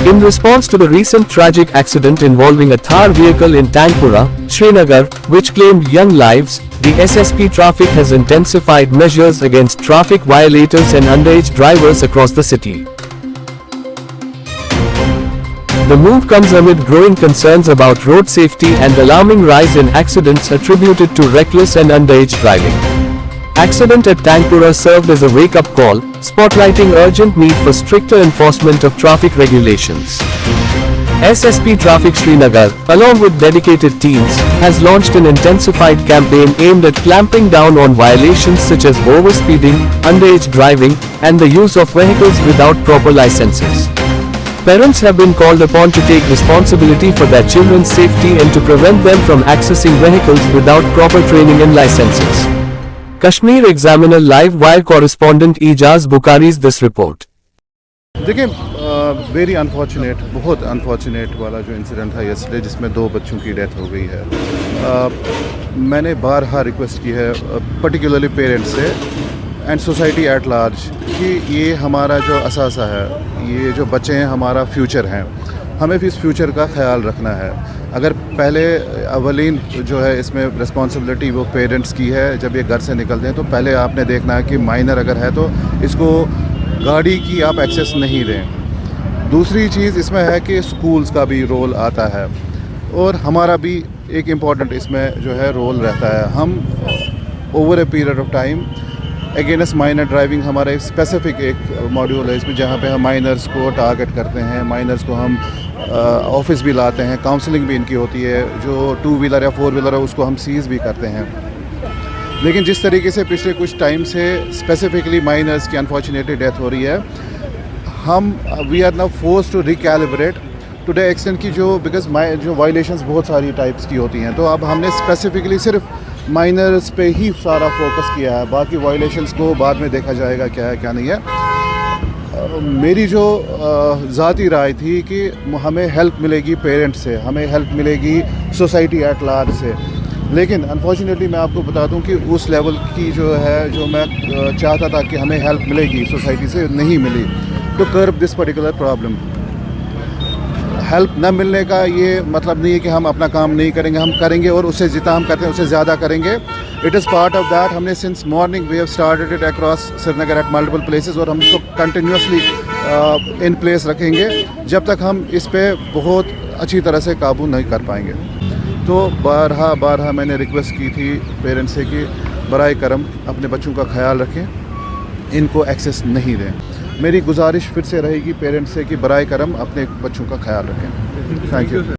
In response to the recent tragic accident involving a Thar vehicle in Tankpura, Srinagar, which claimed young lives, the SSP Traffic has intensified measures against traffic violators and underage drivers across the city. The move comes amid growing concerns about road safety and alarming rise in accidents attributed to reckless and underage driving. Accident at Tankpura served as a wake-up call, spotlighting urgent need for stricter enforcement of traffic regulations. SSP Traffic Srinagar, along with dedicated teams, has launched an intensified campaign aimed at clamping down on violations such as overspeeding, underage driving, and the use of vehicles without proper licenses. Parents have been called upon to take responsibility for their children's safety and to prevent them from accessing vehicles without proper training and licenses. Kashmir Examiner Live Wire correspondent Ijaz Bukhari's this report. देखिए very unfortunate, बहुत unfortunate वाला जो incident था yesterday जिसमें 2 बच्चों की death हो गई है। मैंने बारहा रिक्वेस्ट की है पर्टिकुलरली पेरेंट्स से एंड सोसाइटी एट लार्ज कि ये हमारा जो असासा है, ये जो बच्चे हैं हमारा फ्यूचर हैं, हमें भी इस फ्यूचर का ख्याल रखना है। अगर पहले अवलीन जो है इसमें रिस्पॉन्सिबिलिटी वो पेरेंट्स की है, जब ये घर से निकलते हैं तो पहले आपने देखना है कि माइनर अगर है तो इसको गाड़ी की आप एक्सेस नहीं दें। दूसरी चीज़ इसमें है कि स्कूल्स का भी रोल आता है और हमारा भी एक इम्पॉर्टेंट इसमें जो है रोल रहता है। हम over a period of time against minor driving हमारा एक स्पेसिफिक एक मॉड्यूल है इसमें, जहाँ पे हम माइनर्स को टारगेट करते हैं, माइनर्स को हम ऑफिस भी लाते हैं, काउंसलिंग भी इनकी होती है, जो 2 व्हीलर या 4 व्हीलर है उसको हम सीज़ भी करते हैं। लेकिन जिस तरीके से पिछले कुछ टाइम से स्पेसिफिकली माइनर्स की अनफॉर्चुनेटली डेथ हो रही है, हम we are now force to recalibrate to the extent की जो बिकॉज जो वायलेशंस बहुत सारी टाइप्स की होती हैं, तो अब हमने स्पेसिफिकली सिर्फ माइनर्स पे ही सारा फोकस किया है, बाकी वायलेशंस को बाद में देखा जाएगा क्या है क्या नहीं है। मेरी जो ज़ाती राय थी कि हमें हेल्प मिलेगी पेरेंट्स से, हमें हेल्प मिलेगी सोसाइटी एट लार्ज से, लेकिन अनफॉर्चुनेटली मैं आपको बता दूं कि उस लेवल की जो है जो मैं चाहता था कि हमें हेल्प मिलेगी सोसाइटी से, नहीं मिली। तो कर्ब दिस पर्टिकुलर प्रॉब्लम, हेल्प न मिलने का ये मतलब नहीं है कि हम अपना काम नहीं करेंगे, हम करेंगे और उससे जितना हम करते हैं उससे ज़्यादा करेंगे। It is part of that. हमने since morning we have started it across Srinagar at multiple places और हम इसको कंटिन्यूसली इन प्लेस रखेंगे जब तक हम इस पे बहुत अच्छी तरह से काबू नहीं कर पाएंगे। तो बारहा मैंने रिक्वेस्ट की थी पेरेंट्स से कि बराए करम अपने बच्चों का ख्याल रखें, इनको एक्सेस नहीं दें। मेरी गुजारिश फिर से रहेगी पेरेंट्स से कि बराए करम अपने बच्चों का ख्याल रखें। Thank you.